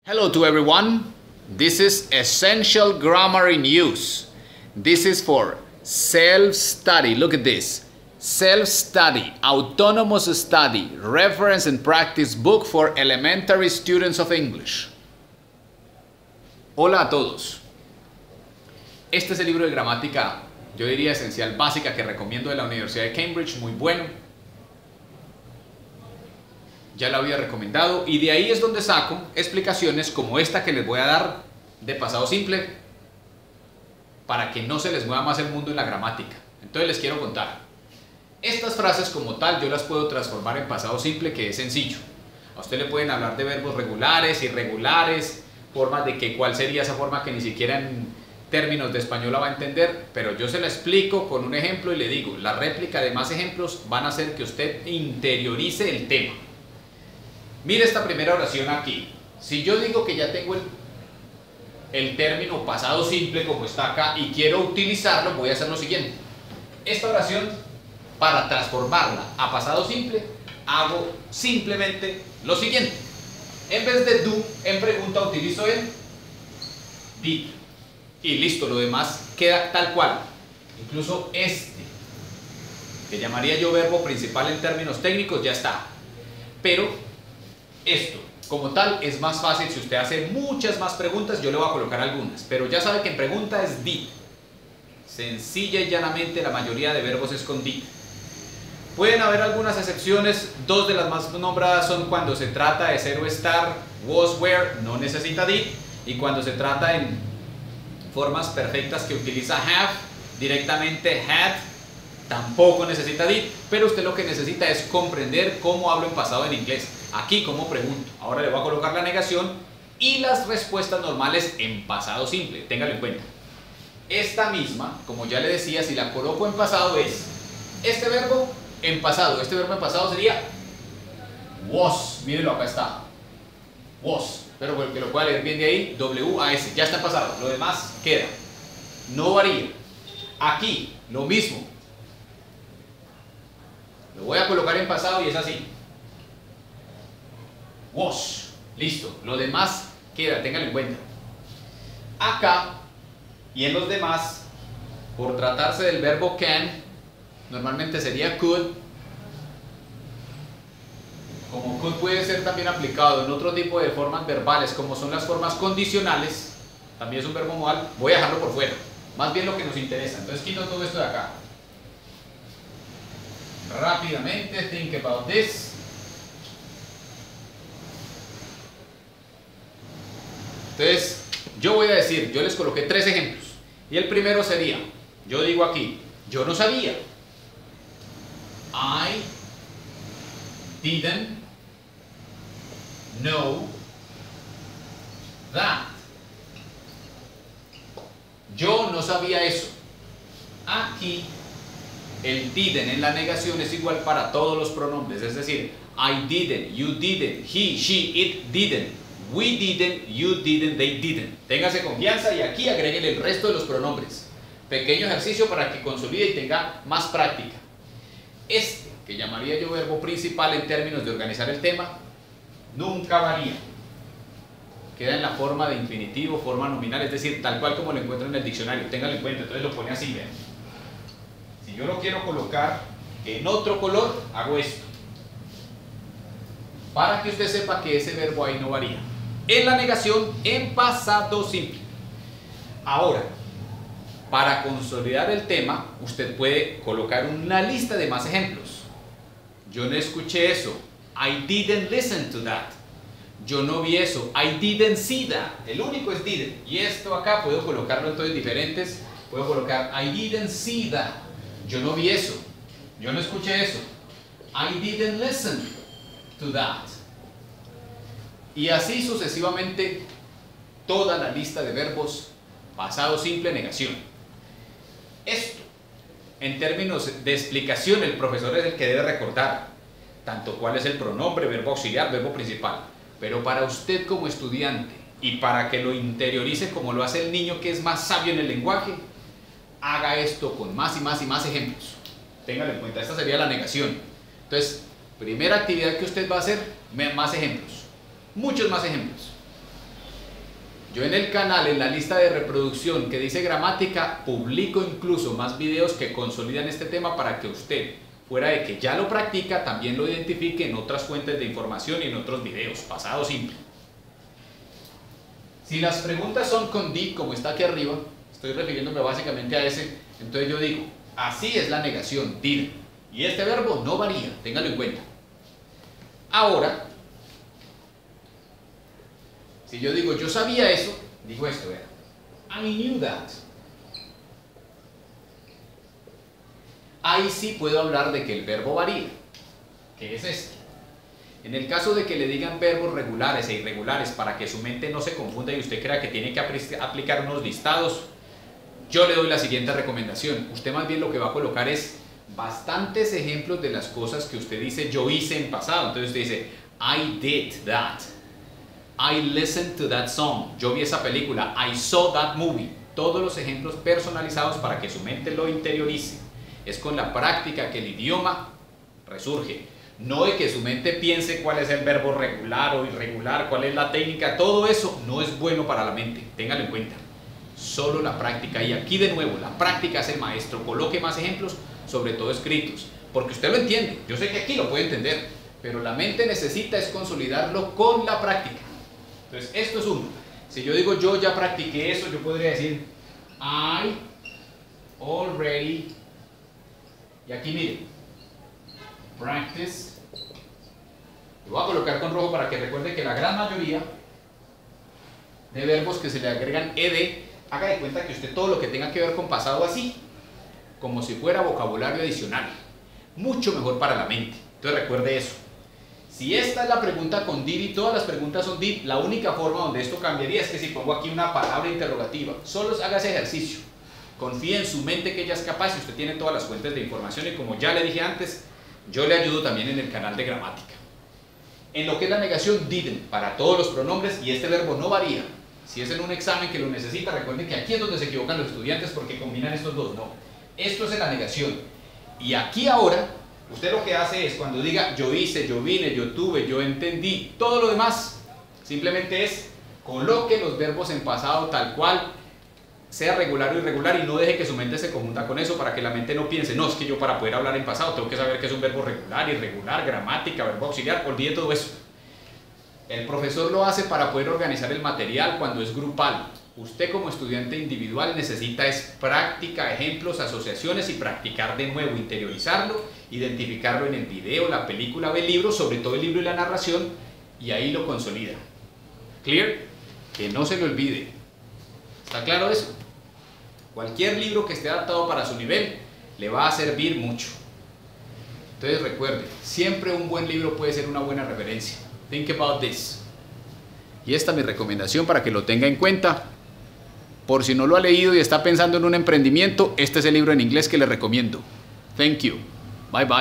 Hello to everyone. This is Essential Grammar in Use. This is for self-study. Look at this. Self-study, autonomous study, reference and practice book for elementary students of English. Hola a todos. Este es el libro de gramática, yo diría esencial básica, que recomiendo de la Universidad de Cambridge, muy bueno. Ya lo había recomendado y de ahí es donde saco explicaciones como esta que les voy a dar de pasado simple para que no se les mueva más el mundo en la gramática. Entonces les quiero contar. Estas frases como tal yo las puedo transformar en pasado simple, que es sencillo. A usted le pueden hablar de verbos regulares, irregulares, formas de que cuál sería esa forma que ni siquiera en términos de español la va a entender, pero yo se la explico con un ejemplo y le digo, la réplica de más ejemplos van a hacer que usted interiorice el tema. Mire esta primera oración aquí. Si yo digo que ya tengo el término pasado simple como está acá y quiero utilizarlo, voy a hacer lo siguiente. Esta oración, para transformarla a pasado simple, hago simplemente lo siguiente. En vez de do, en pregunta utilizo el did. Y listo, lo demás queda tal cual. Incluso este, que llamaría yo verbo principal en términos técnicos, ya está. Pero esto, como tal, es más fácil si usted hace muchas más preguntas. Yo le voy a colocar algunas, pero ya sabe que en pregunta es did. Sencilla y llanamente la mayoría de verbos es con did. Pueden haber algunas excepciones, dos de las más nombradas son cuando se trata de ser o estar, was, were, no necesita did, y cuando se trata en formas perfectas que utiliza have, directamente had, tampoco necesita did, pero usted lo que necesita es comprender cómo hablo en pasado en inglés. Aquí cómo pregunto. Ahora le voy a colocar la negación y las respuestas normales en pasado simple. Téngalo en cuenta. Esta misma, como ya le decía, si la coloco en pasado es este verbo en pasado. Este verbo en pasado sería was. Mírenlo, acá está. Was. Pero que lo pueda leer bien de ahí, W-A-S. Ya está en pasado. Lo demás queda. No varía. Aquí, lo mismo. Lo voy a colocar en pasado y es así. Was. Listo. Lo demás queda, ténganlo en cuenta. Acá y en los demás, por tratarse del verbo can, normalmente sería could. Como could puede ser también aplicado en otro tipo de formas verbales, como son las formas condicionales, también es un verbo modal, voy a dejarlo por fuera. Más bien lo que nos interesa. Entonces quito todo esto de acá. Rápidamente, think about this. Entonces, yo voy a decir, yo les coloqué tres ejemplos. Y el primero sería, yo digo aquí, yo no sabía. I didn't know that. Yo no sabía eso. Aquí, el didn't en la negación es igual para todos los pronombres. Es decir, I didn't, you didn't, he, she, it didn't. We didn't, you didn't, they didn't. Téngase confianza y aquí agréguele el resto de los pronombres. Pequeño ejercicio para que consolide y tenga más práctica. Este, que llamaría yo verbo principal en términos de organizar el tema, nunca varía. Queda en la forma de infinitivo, forma nominal, es decir, tal cual como lo encuentro en el diccionario. Téngalo en cuenta, entonces lo pone así, ven. Si yo lo quiero colocar en otro color, hago esto. Para que usted sepa que ese verbo ahí no varía. En la negación, en pasado simple. Ahora, para consolidar el tema, usted puede colocar una lista de más ejemplos. Yo no escuché eso. I didn't listen to that. Yo no vi eso. I didn't see that. El único es didn't. Y esto acá puedo colocarlo entonces diferentes. Puedo colocar I didn't see that. Yo no vi eso. Yo no escuché eso. I didn't listen to that. Y así sucesivamente toda la lista de verbos pasado simple, negación. Esto, en términos de explicación, el profesor es el que debe recordar tanto cuál es el pronombre, verbo auxiliar, verbo principal. Pero para usted como estudiante y para que lo interiorice como lo hace el niño que es más sabio en el lenguaje, haga esto con más y más y más ejemplos. Téngalo en cuenta, esta sería la negación. Entonces, primera actividad que usted va a hacer, más ejemplos. Muchos más ejemplos. Yo en el canal, en la lista de reproducción que dice gramática, publico incluso más videos que consolidan este tema para que usted, fuera de que ya lo practica, también lo identifique en otras fuentes de información y en otros videos. Pasado simple. Si las preguntas son con did, como está aquí arriba, estoy refiriéndome básicamente a ese, entonces yo digo, así es la negación, did. Y este verbo no varía, téngalo en cuenta. Ahora, si yo digo, yo sabía eso, digo esto, vean. I knew that. Ahí sí puedo hablar de que el verbo varía, que es este. En el caso de que le digan verbos regulares e irregulares para que su mente no se confunda y usted crea que tiene que aplicar unos listados, yo le doy la siguiente recomendación. Usted más bien lo que va a colocar es bastantes ejemplos de las cosas que usted dice yo hice en pasado. Entonces usted dice, I did that. I listened to that song. Yo vi esa película. I saw that movie. Todos los ejemplos personalizados para que su mente lo interiorice. Es con la práctica que el idioma resurge. No de que su mente piense cuál es el verbo regular o irregular, cuál es la técnica. Todo eso no es bueno para la mente. Téngalo en cuenta. Solo la práctica. Y aquí de nuevo, la práctica es el maestro. Coloque más ejemplos, sobre todo escritos. Porque usted lo entiende. Yo sé que aquí lo puede entender. Pero la mente necesita es consolidarlo con la práctica. Entonces, esto es uno. Si yo digo yo ya practiqué eso, yo podría decir I already, y aquí miren, practice. Lo voy a colocar con rojo para que recuerde que la gran mayoría de verbos que se le agregan ed, haga de cuenta que usted todo lo que tenga que ver con pasado así, como si fuera vocabulario adicional. Mucho mejor para la mente. Entonces recuerde eso. Si esta es la pregunta con did y todas las preguntas son did, la única forma donde esto cambiaría es que si pongo aquí una palabra interrogativa, solo haga ese ejercicio. Confíe en su mente que ella es capaz y usted tiene todas las fuentes de información y como ya le dije antes, yo le ayudo también en el canal de gramática. En lo que es la negación, didn't, para todos los pronombres y este verbo no varía. Si es en un examen que lo necesita, recuerden que aquí es donde se equivocan los estudiantes porque combinan estos dos, no. Esto es en la negación. Y aquí ahora, usted lo que hace es cuando diga yo hice, yo vine, yo tuve, yo entendí, todo lo demás simplemente es coloque los verbos en pasado tal cual, sea regular o irregular y no deje que su mente se confunda con eso para que la mente no piense, no, es que yo para poder hablar en pasado tengo que saber que es un verbo regular, irregular, gramática, verbo auxiliar, olvide todo eso. El profesor lo hace para poder organizar el material cuando es grupal. Usted como estudiante individual necesita es práctica, ejemplos, asociaciones y practicar de nuevo, interiorizarlo, identificarlo en el video, la película o el libro, sobre todo el libro y la narración, y ahí lo consolida. ¿Clear? Que no se le olvide. ¿Está claro eso? Cualquier libro que esté adaptado para su nivel le va a servir mucho. Entonces recuerde, siempre un buen libro puede ser una buena referencia. Think about this. Y esta es mi recomendación para que lo tenga en cuenta. Por si no lo ha leído y está pensando en un emprendimiento, este es el libro en inglés que le recomiendo. Thank you. Bye bye.